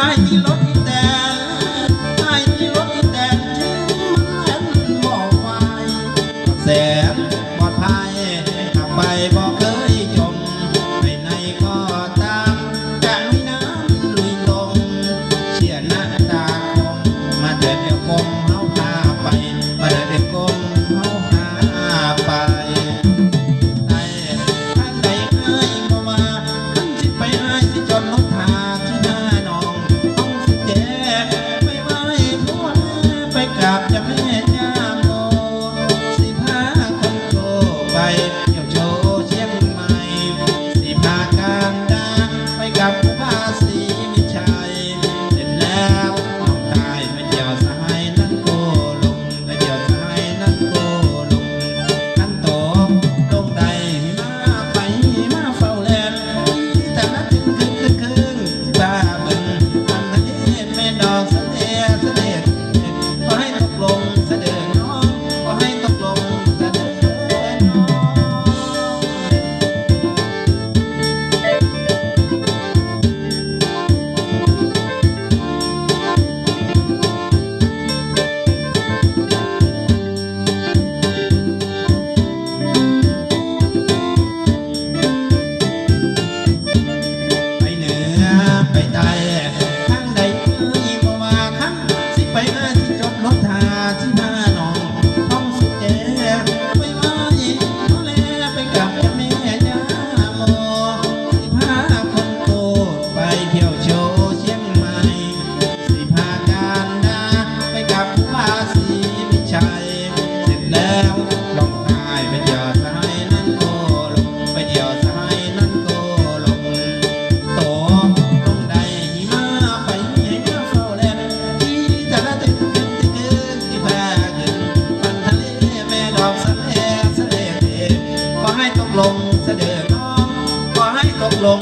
อ้ที่รถอีแตนไอ้ที่รถอีแตนถึงมันบอกไว้แสนปลอดภัยขับไปบอกเคยจมไปไหนก็ตามจะลุยน้ำลุยลมเชี่ยหน้าตาคมมาเดินเดียวกลมเฮาพาไปมาเดินเดียวกลมเฮาพาไปจนรถพาที่หน้าน้องต้องสิแจไปไหว้พ่อแม่ไปกราบเจ้าแม่ย่าโมสิพาคนโตไปเที่ยวโชว์เชียงใหม่สิพาการดาไปกับผู้พาสีมิชัยเสร็จแล้วน้องกายไปเที่ยวสายนั้นโกลงไปเที่ยวสายนั้นโกลงขันโตลงใดมาไปมาเฝ้าแลนแต่ละถึงบ้าบึงทำทะเลแม่ดอกเสด็จเสด็จขอให้ตกลงเสด็จน้องขอให้ตกลงเสด็จน้องไปเหนือไปใต้ทางใดเอ่ยบ่ว่าคันสิไปหาที่จอดรถทาที่หน้าน้องท้องสุดแก่ไปไหว้พ่อแลไปกับเจ้าแม่ย่าโมสิพาคนโตไปเที่ยวโชว์เชียงใหม่สิพาการดาไปกับผู้ว่าสีมิชัยเสร็จแล้วลองตายไปเที่ยวสายนั้นโกลงไปเที่ยวสายนั้นโกลงโตลงใดหิมะไปให้มาเฝ้าแลที่แต่ละตึกที่พาขึ้นฟันทะเลแม่ดอกสะเลสะเลขอให้ตกลงเสด็จน้องขอให้ตกลง